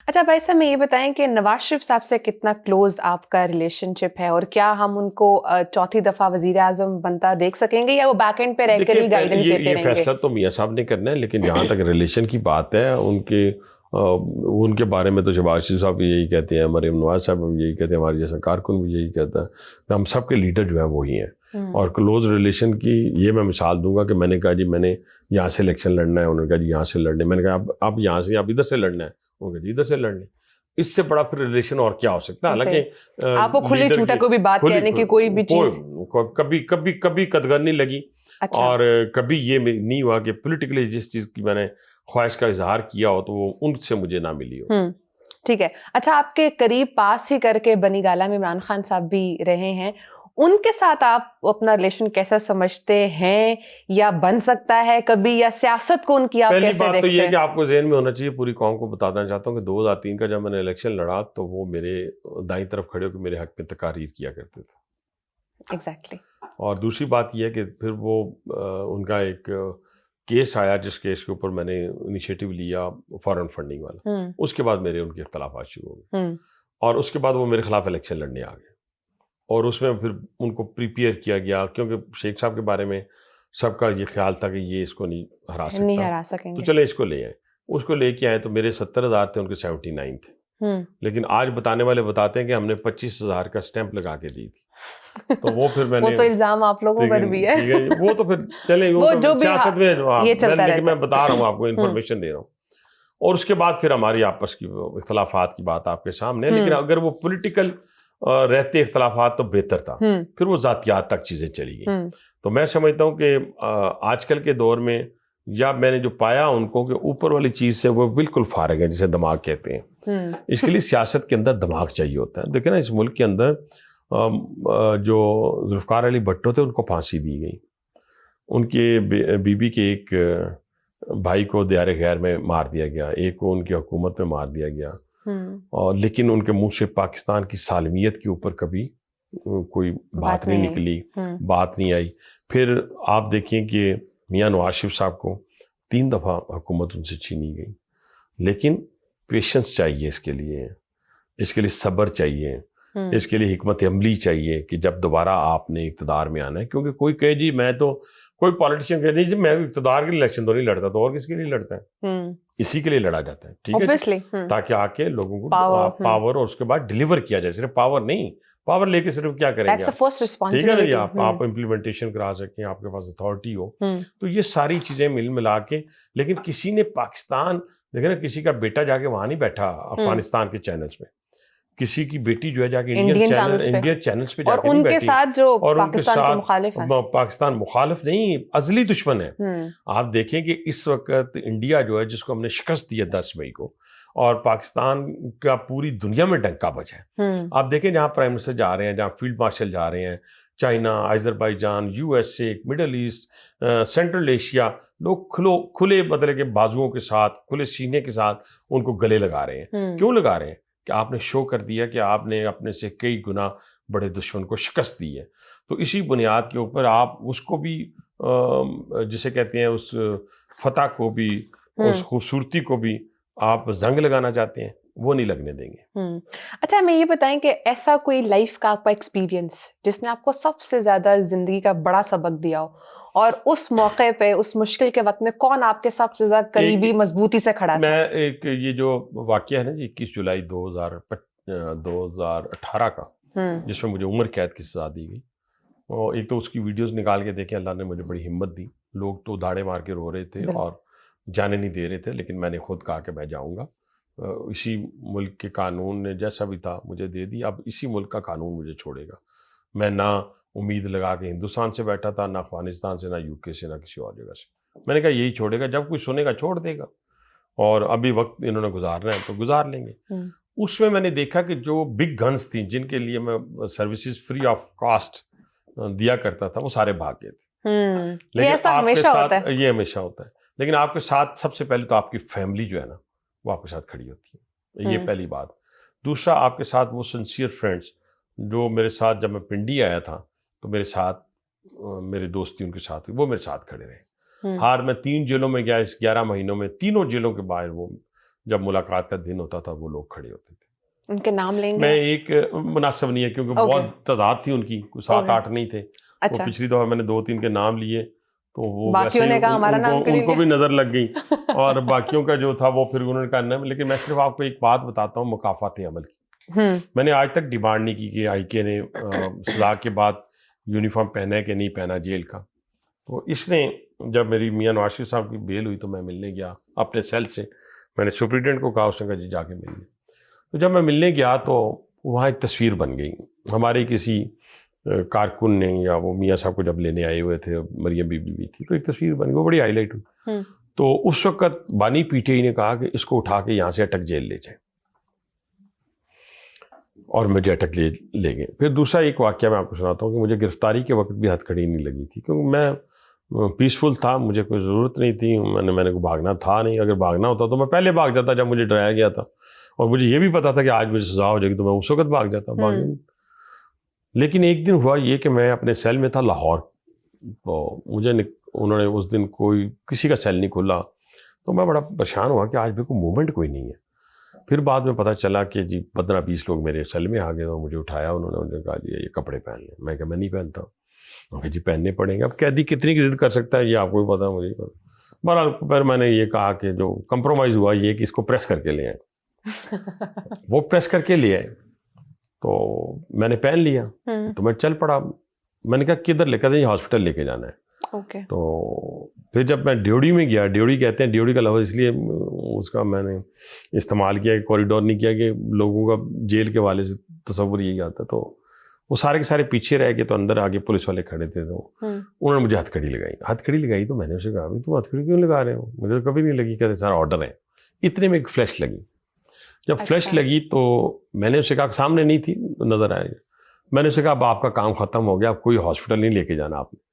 اچھا بھائی صاحب، میں یہ بتائیں کہ نواز شریف صاحب سے کتنا کلوز آپ کا ریلیشن شپ ہے، اور کیا ہم ان کو چوتھی دفعہ وزیر اعظم بنتا دیکھ سکیں گے، یا وہ بیک اینڈ پہ رہ کر ہی گائیڈنس دیتے رہیں گے؟ یہ فیصلہ تو میاں صاحب نے کرنا ہے، لیکن جہاں تک ریلیشن کی بات ہے ان کے بارے میں تو شہباز شریف صاحب بھی یہی کہتے ہیں، مریم نواز صاحب بھی یہی کہتے ہیں، ہمارے جیسا کارکن بھی یہی کہتا ہے، ہم سب کے لیڈر جو ہیں وہی ہیں۔ اور کلوز ریلیشن کی یہ میں مثال دوں گا کہ میں نے کہا جی میں نے یہاں سے الیکشن لڑنا ہے، انہوں نے کہا جی یہاں سے لڑنا ہے، میں نے کہا اب یہاں سے اب ادھر سے لڑنا ہے، انہوں نے کہا جی ادھر سے لڑنا ہے۔ اس سے بڑا پھر ریلیشن اور کیا ہو سکتا ہے؟ حالانکہ آپ کو کھلی چھوٹا کوئی بھی بات کہنے کی کوئی بھی چیز کبھی قدغن نہیں لگی، اچھا، اور کبھی یہ نہیں ہوا کہ پولیٹیکلی جس چیز کی میں نے خواہش کا اظہار کیا ہو تو وہ ان سے مجھے نہ ملی ہو۔ ٹھیک ہے۔ اچھا، آپ کے قریب پاس ہی کر کے بنی گالہ میں عمران خان صاحب بھی رہے ہیں، ان کے ساتھ آپ اپنا ریلیشن کیسا سمجھتے ہیں، یا بن سکتا ہے کبھی، یا سیاست کو ان کی آپ کیسے دیکھتے ہیں؟ پہلی بات تو یہ ہے کہ آپ کو ذہن میں ہونا چاہیے، پوری قوم کو بتانا چاہتا ہوں کہ 2003 کا جب میں نے الیکشن لڑا تو وہ میرے دائیں طرف کھڑے ہو کے میرے حق میں تقاریر کیا کرتے تھے۔ ایگزیکٹلی۔ اور دوسری بات یہ ہے کہ پھر وہ ان کا ایک کیس آیا، جس کیس کے اوپر میں نے انیشیٹو لیا فارن فنڈنگ والا، اس کے بعد میرے ان کے اختلافات شروع ہو گئے، اور اس کے بعد وہ میرے خلاف الیکشن لڑنے آ گئے، اور اس میں پھر ان کو پریپیئر کیا گیا، کیونکہ شیخ صاحب کے بارے میں سب کا یہ خیال تھا کہ یہ اس کو نہیں ہرا سکتا، تو چلے اس کو لے آئے۔ اس کو لے کے آئے تو میرے 70,000 تھے، ان کے 79 تھے، لیکن آج بتانے والے بتاتے ہیں کہ ہم نے 25,000 کا سٹیمپ لگا کے دی تھی، تو وہ پھر میں نے وہ تو الزام آپ لوگوں پر بھی ہے، وہ تو پھر چلیں، وہ تو سیاست میں لیکن میں بتا رہا ہوں آپ کو، انفارمیشن دے رہا ہوں۔ اور اس کے بعد پھر ہماری آپس کی اختلافات کی بات آپ کے سامنے ہے، لیکن اگر وہ پولیٹیکل رہتے اختلافات تو بہتر تھا، پھر وہ ذاتیات تک چیزیں چلی گئیں۔ تو میں سمجھتا ہوں کہ آج کل کے دور میں یا میں نے جو پایا ان کو کہ اوپر والی چیز سے وہ بالکل فارغ ہے، جسے دماغ کہتے ہیں۔ اس کے لیے سیاست کے اندر دماغ چاہیے ہوتا ہے۔ دیکھیں نا، اس ملک کے اندر جو ذوالفقار علی بھٹو تھے ان کو پھانسی دی گئی، ان کے بیوی کے ایک بھائی کو دیار غیر میں مار دیا گیا، ایک کو ان کی حکومت میں مار دیا گیا، اور لیکن ان کے منہ سے پاکستان کی سالمیت کے اوپر کبھی کوئی بات نہیں نکلی، بات نہیں آئی۔ پھر آپ دیکھیں کہ میاں نواز شریف صاحب کو 3 دفعہ حکومت ان سے چھینی گئی، لیکن پیشنس چاہیے، اس کے لیے صبر چاہیے، اس کے لیے حکمت عملی چاہیے کہ جب دوبارہ آپ نے اقتدار میں آنا ہے، کیونکہ کوئی کہے جی میں تو کوئی پالیٹیشین کہے نہیں جی میں اقتدار کے لیے الیکشن تو نہیں لڑتا، تو اور کس کے لیے لڑتا ہے؟ اسی کے لیے لڑا جاتا ہے، ٹھیک ہے، تاکہ آ کے لوگوں کو پاور اور اس کے بعد ڈیلیور کیا جائے۔ صرف پاور نہیں، پاور لے کے صرف کیا کریں گے، ٹھیک ہے نا، یا آپ امپلیمنٹیشن کرا سکیں، آپ کے پاس اتھارٹی ہو، تو یہ ساری چیزیں مل ملا کے۔ لیکن کسی نے پاکستان دیکھیں نا، کسی کا بیٹا جا کے وہاں نہیں بیٹھا افغانستان کے چینلز میں، کسی کی بیٹی جو ہے جا کے انڈین چینلز پہ جا کے نہیں بیٹھی، اور ان کے ساتھ پاکستان مخالف نہیں، ازلی دشمن ہے۔ آپ دیکھیں کہ اس وقت انڈیا جو ہے، جس کو ہم نے شکست دی ہے 10 مئی کو، اور پاکستان کا پوری دنیا میں ڈنکا بجا ہے۔ آپ دیکھیں جہاں پرائم منسٹر جا رہے ہیں، جہاں فیلڈ مارشل جا رہے ہیں، China, Azerbaijan, USA، middle east, central Asia, لوگ کھلے مطلب کہ بازوؤں کے ساتھ، کھلے سینے کے ساتھ ان کو گلے لگا رہے ہیں۔ کیوں لگا رہے ہیں؟ کہ آپ نے شو کر دیا کہ آپ نے اپنے سے کئی گنا بڑے دشمن کو شکست دی ہے۔ تو اسی بنیاد کے اوپر آپ اس کو بھی جسے کہتے ہیں اس فتح کو بھی، اس خوبصورتی کو بھی آپ زنگ لگانا چاہتے ہیں، وہ نہیں لگنے دیں گے۔ اچھا، ہمیں یہ بتائیں کہ ایسا کوئی لائف کا آپ کا ایکسپیرینس جس نے آپ کو سب سے زیادہ زندگی کا بڑا سبق دیا ہو، اور اس موقع پہ، اس مشکل کے وقت میں کون آپ کے سب سے زیادہ قریبی مضبوطی سے کھڑا تھا؟ میں ایک یہ جو واقعہ ہے نا جی 21 جولائی 2018 کا، جس میں مجھے عمر قید کی سزا دی گئی، اور ایک تو اس کی ویڈیوز نکال کے دیکھیں، اللہ نے مجھے بڑی ہمت دی۔ لوگ تو داڑے مار کے رو رہے تھے اور جانے نہیں دے رہے تھے، لیکن میں نے خود کہا کہ میں جاؤں گا۔ اسی ملک کے قانون نے جیسا بھی تھا مجھے دے دی، اب اسی ملک کا قانون مجھے چھوڑے گا۔ میں نہ امید لگا کے ہندوستان سے بیٹھا تھا، نہ افغانستان سے، نہ UK سے، نہ کسی اور جگہ سے۔ میں نے کہا یہی چھوڑے گا، جب کوئی سنے گا چھوڑ دے گا، اور ابھی وقت انہوں نے گزارنا ہے تو گزار لیں گے۔ اس میں نے دیکھا کہ جو بگ گنز تھیں، جن کے لیے میں سروسز فری آف کاسٹ دیا کرتا تھا، وہ سارے بھاگ گئے تھے۔ یہ ہمیشہ ہوتا ہے، یہ ہمیشہ ہوتا ہے، لیکن آپ کے ساتھ سب سے پہلے تو آپ کی فیملی جو ہے نا، وہ آپ کے ساتھ کھڑی ہوتی ہے، یہ پہلی بات۔ دوسرا، آپ کے ساتھ وہ سنسیئر فرینڈز جو میرے ساتھ، جب میں پنڈی آیا تھا تو میرے ساتھ میرے دوستی ان کے ساتھ ہوئی، وہ میرے ساتھ کھڑے رہے۔ میں 3 جیلوں میں گیا اس 11 مہینوں میں، تینوں جیلوں کے باہر وہ جب ملاقات کا دن ہوتا تھا وہ لوگ کھڑے ہوتے تھے. ان کے نام لیں گے؟ میں ایک مناسب نہیں ہے کیونکہ بہت تعداد تھی ان کی, 7-8 نہیں تھے. اچھا. پچھلی دفعہ میں نے 2-3 کے نام لیے تو وہ باقیوں نے کہا ہمارا نام ان کو بھی نظر لگ گئی اور باقیوں کا جو تھا وہ پھر انہوں نے کہا. لیکن میں صرف آپ کو ایک بات بتاتا ہوں مکافات عمل کی. میں نے آج تک ڈیمانڈ نہیں کی کہ آئی کے نے سزا کے بعد یونیفارم پہنا ہے کہ نہیں پہنا جیل کا. تو اس نے جب میری میاں نواز شریف صاحب کی بیل ہوئی تو میں ملنے گیا اپنے سیل سے. میں نے سپرنٹینڈنٹ کو کہا, اس نے کہا جی جا کے مل لیں. تو جب میں ملنے گیا تو وہاں ایک تصویر بن گئی ہمارے کسی کارکن نے, یا وہ میاں صاحب کو جب لینے آئے ہوئے تھے, مریم بی بی بھی تھی, تو ایک تصویر بن گئی, وہ بڑی ہائی لائٹ ہوئی. تو اس وقت بانی پی ٹی آئی نے کہا کہ اس کو اٹھا کے یہاں سے اٹک جیل لے جائیں, اور مجھے اٹک لے گئے. پھر دوسرا ایک واقعہ میں آپ کو سناتا ہوں کہ مجھے گرفتاری کے وقت بھی ہتھ کھڑی نہیں لگی تھی, کیونکہ میں پیسفل تھا, مجھے کوئی ضرورت نہیں تھی, میں نے کو بھاگنا تھا نہیں. اگر بھاگنا ہوتا تو میں پہلے بھاگ جاتا جب مجھے ڈرایا گیا تھا, اور مجھے یہ بھی پتا تھا کہ آج مجھے سزا ہو جائے گی تو میں اس وقت بھاگ جاتا. لیکن ایک دن ہوا یہ کہ میں اپنے سیل میں تھا لاہور, تو مجھے انہوں نے اس دن کسی کا سیل نہیں کھلا, تو میں بڑا پریشان ہوا کہ آج بھی کوئی موومنٹ کوئی نہیں ہے. پھر بعد میں پتہ چلا کہ جی 15-20 لوگ میرے سیل میں آ گئے, تو مجھے اٹھایا انہوں نے کہا جی یہ کپڑے پہن لیں. میں کہا میں نہیں پہنتا. کہ جی پہننے پڑیں گے. اب قیدی کتنی کی ضد کر سکتا ہے یہ آپ کو بھی پتا, مجھے پتا. بہرحال پھر میں نے یہ کہا کہ جو کمپرومائز ہوا یہ کہ اس کو پریس کر کے لے آئے. وہ پریس کر کے لے آئے تو میں نے پہن لیا, تو میں چل پڑا. میں نے کہا کدھر لے کے ہاسپٹل لے کے جانا ہے. تو پھر جب میں ڈیوڑی میں گیا, ڈیوڑی کہتے ہیں, ڈیوڑی کا لفظ اس لیے اس کا میں نے استعمال کیا کہ کوریڈور نہیں کیا کہ لوگوں کا جیل کے والے سے تصور یہی آتا. تو وہ سارے کے سارے پیچھے رہ گئے, تو اندر آگے پولیس والے کھڑے تھے, تو انہوں نے مجھے ہتھ کڑی لگائی. تو میں نے اسے کہا تم ہتھ کڑی کیوں لگا رہے ہو؟ مجھے کبھی نہیں لگی, کہتے سارا آرڈر ہے. اتنے میں ایک فلیش لگی. جب فلیش لگی تو میں نے اسے کہا, سامنے نہیں تھی نظر آئے, میں نے اسے کہا اب آپ کا کام ختم ہو گیا, اب کوئی ہاسپٹل نہیں لے کے جانا آپ نے.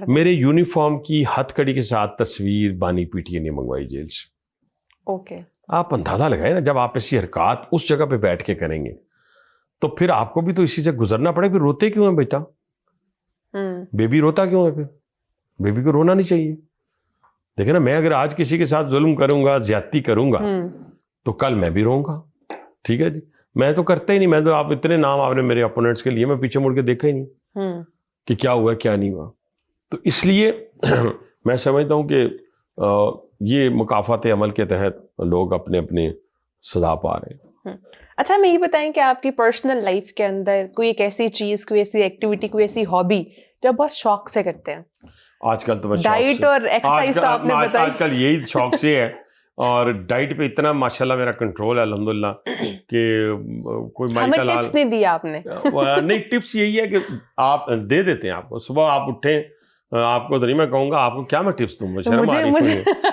میرے یونیفارم کی ہتھ کڑی کے ساتھ تصویر بانی پی ٹی آئی نے منگوائی جیل سے. آپ اندازہ لگائے نا, جب آپ ایسی حرکات اس جگہ پہ بیٹھ کے کریں گے تو پھر آپ کو بھی تو اسی سے گزرنا پڑے. پھر روتے کیوں ہیں بیٹا؟ بیبی روتا کیوں ہے؟ پھر بیبی کو رونا نہیں چاہیے. دیکھیں نا, میں اگر آج کسی کے ساتھ ظلم کروں گا, زیادتی کروں گا, تو کل میں بھی رہوں گا. ٹھیک ہے جی, میں تو کرتا ہی نہیں. میں تو آپ اتنے نام آپ نے میرے اپوننٹس کے لیے, میں پیچھے مڑ کے دیکھا ہی نہیں کہ کیا ہوا کیا نہیں ہوا. تو اس لیے میں سمجھتا ہوں کہ یہ مکافات عمل کے تحت لوگ اپنے اپنے سزا پا رہے ہیں. اچھا ہمیں یہ بتائیں کہ آپ کی پرسنل لائف کے اندر کوئی ایک ایسی چیز, کوئی ایسی ایکٹیویٹی, کوئی ایسی ہابی جو بہت شوق سے کرتے ہیں؟ آج کل تو ڈائٹ اور ایکسرسائز تو آپ نے بتائی. آج کل یہی شوق سے ہے, اور ڈائٹ پہ اتنا ماشاءاللہ میرا کنٹرول ہے الحمدللہ کہ کوئی ہمیں ٹپس نہیں دیا آپ نے. نہیں, ٹپس یہی ہے کہ آپ دے دیتے ہیں. آپ کو صبح آپ اٹھیں, آپ کو نہیں میں کہوں گا آپ کو کیا میں ٹپس دوں,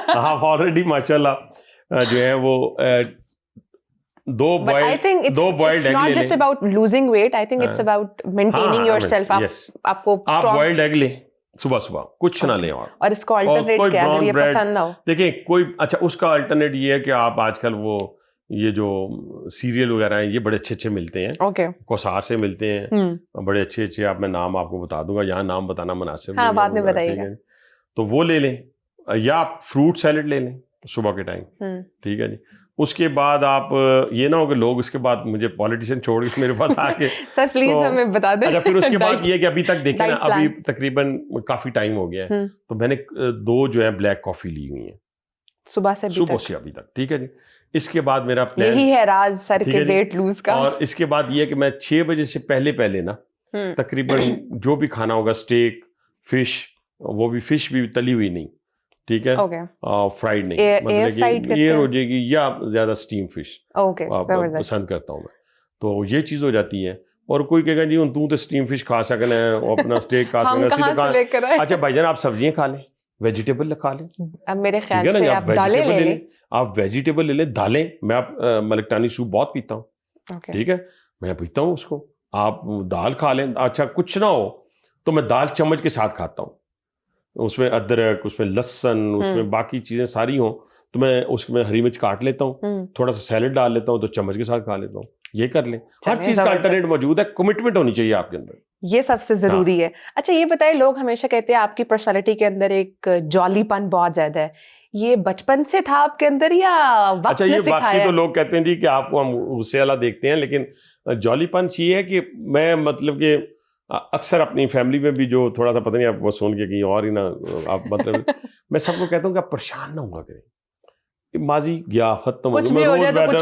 آپ آلریڈی ماشاءاللہ جو ہے وہ 2 boiled egg لے لیں صبح کچھ نہ لیں. اور اس کو الٹرنیٹ کیا اگر یہ پسند نہ ہو؟ دیکھیں کوئی اچھا اس کا الٹرنیٹ یہ ہے کہ آپ آج کل وہ یہ جو سیریل وغیرہ ہیں یہ بڑے اچھے ملتے ہیں, کوثار سے ملتے ہیں, بڑے اچھے آپ میں نام آپ کو بتا دوں گا, یہاں نام بتانا مناسب نہیں, بعد میں بتائیے گا. تو وہ لے لیں, یا آپ فروٹ سیلڈ لے لیں صبح کے ٹائم. ٹھیک ہے جی. اس کے بعد آپ یہ نہ ہو کہ لوگ اس کے بعد مجھے پولیٹیشین چھوڑ کے میرے پاس آ کے سر پلیز ہمیں بتا دیں. اچھا پھر اس کے بعد یہ کہ ابھی تک دیکھیں نا, ابھی تقریباً کافی ٹائم ہو گیا ہے, تو میں نے 2 جو ہے بلیک کافی لی ہوئی ہیں صبح سے ابھی تک. ٹھیک ہے جی. اس کے بعد میرا پلان یہی ہے راز سر کے ویٹ لوز کا. اور اس کے بعد یہ کہ میں 6 بجے سے پہلے نا تقریباً جو بھی کھانا ہوگا, اسٹیک, فش, وہ بھی فش بھی تلی ہوئی نہیں, ٹھیک ہے, فرائیڈ نہیں, مطلب کہ ایئر ہو جائے گی, یا زیادہ اسٹیم فش پسند کرتا ہوں میں. تو یہ چیز ہو جاتی ہے. اور کوئی کہے گا جی تو اسٹیم فش کھا سکنا ہے, اپنا اسٹیک کھا سکنا ہے. اچھا بھائی جان آپ سبزیاں کھا لیں, ویجیٹیبل کھا لیں. اب میرے خیال سے آپ دالیں لے لیں, آپ ویجیٹیبل لے لیں, دالیں. میں ملکٹانی سوپ بہت پیتا ہوں. ٹھیک ہے, میں پیتا ہوں اس کو. آپ دال کھا لیں. اچھا کچھ نہ ہو تو میں دال چمچ کے ساتھ کھاتا ہوں, اس میں ادرک, اس میں لہسن, اس میں باقی چیزیں ساری ہوں, تو میں اس میں ہری مرچ کاٹ لیتا ہوں, تھوڑا سا سیلڈ ڈال لیتا ہوں, تو چمچ کے ساتھ کھا لیتا ہوں. یہ کر لیں, ہر چیز کا الٹرنیٹ موجود ہے. کمٹمنٹ ہونی چاہیے آپ کے اندر, یہ سب سے ضروری ہے. اچھا یہ بتائیں, لوگ ہمیشہ کہتے ہیں آپ کی پرسنالٹی کے اندر ایک جالی پن بہت زیادہ ہے, یہ بچپن سے تھا آپ کے اندر یا وقت نے سکھایا؟ باقی تو لوگ کہتے ہیں جی کہ آپ کو ہم غصے والا دیکھتے ہیں، لیکن جولی پنچ یہ ہے کہ میں مطلب کہ اکثر اپنی فیملی میں بھی جو تھوڑا سا پتہ نہیں آپ کو سن کے کہیں اور ہی نہ آپ مطلب میں سب کو کہتا ہوں کہ آپ پریشان نہ ہوا کریں، ماضی گیا ختم ہو گیا،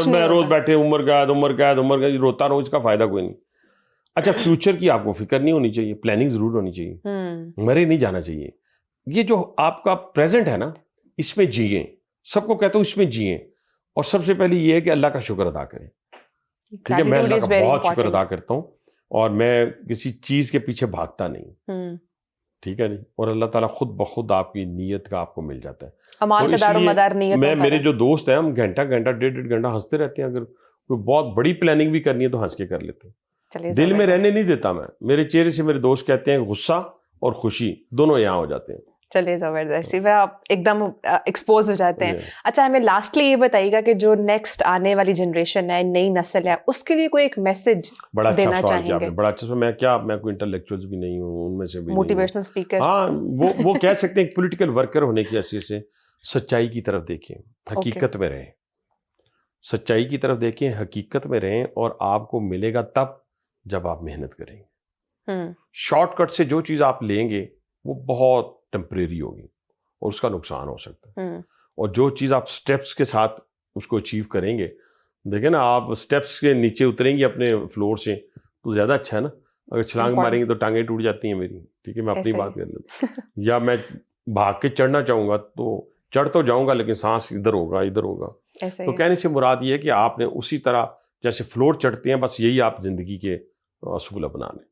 میں روز بیٹھے عمر قید روتا رہوں، اس کا فائدہ کوئی نہیں۔ اچھا فیوچر کی آپ کو فکر نہیں ہونی چاہیے، پلاننگ ضرور ہونی چاہیے، مرے نہیں جانا چاہیے۔ یہ جو آپ کا پریزنٹ ہے نا، اس میں جیئیں، سب کو کہتا ہوں اس میں جیئیں، اور سب سے پہلے یہ ہے کہ اللہ کا شکر ادا کریں، ٹھیک ہے؟ میں اللہ کا بہت شکر ادا کرتا ہوں، اور میں کسی چیز کے پیچھے بھاگتا نہیں، ٹھیک ہے نہیں، اور اللہ تعالیٰ خود بخود آپ کی نیت کا آپ کو مل جاتا ہے۔ میں میرے جو دوست ہیں، ہم گھنٹہ ڈیڑھ گھنٹہ ہنستے رہتے ہیں، اگر کوئی بہت بڑی پلاننگ بھی کرنی ہے تو ہنس کے کر لیتے ہیں، دل میں رہنے نہیں دیتا میں، میرے چہرے سے میرے دوست کہتے ہیں غصہ اور خوشی دونوں یہاں ہو جاتے ہیں۔ چلیے زبردستی میں آپ ایک دم ایکسپوز ہو جاتے ہیں۔ اچھا ہمیں لاسٹلی یہ بتائیے گا کہ جو نیکسٹ آنے والی جنریشن ہے، نئی نسل ہے، اس کے لیے کوئی ایک میسج دینا چاہیں گے؟ بڑا اچھا، میں کوئی انٹلیکچوئل بھی نہیں ہوں، ان میں سے بھی موٹیویشنل اسپیکر، ہاں وہ کہہ سکتے ہیں پولیٹیکل ورکر ہونے کی حیثیت سے سچائی کی طرف دیکھیں، حقیقت میں رہیں، سچائی کی طرف دیکھیں، حقیقت میں رہیں، اور آپ کو ملے گا تب جب آپ محنت کریں گے۔ شارٹ کٹ سے جو چیز آپ لیں گے وہ بہت ٹیمپریری ہوگی اور اس کا نقصان ہو سکتا ہے، اور جو چیز آپ سٹیپس کے ساتھ اس کو اچیو کریں گے، دیکھیں نا آپ سٹیپس کے نیچے اتریں گے اپنے فلور سے تو زیادہ اچھا ہے نا، اگر چھلانگ ماریں گے تو ٹانگیں ٹوٹ جاتی ہیں میری، ٹھیک ہے؟ میں اپنی بات کر لیتا ہوں، یا میں بھاگ کے چڑھنا چاہوں گا تو چڑھ تو جاؤں گا لیکن سانس ادھر ہوگا۔ تو کہنے سے مراد یہ ہے کہ آپ نے اسی طرح جیسے فلور چڑھتے ہیں، بس یہی آپ زندگی کے اصول اپنا لیں۔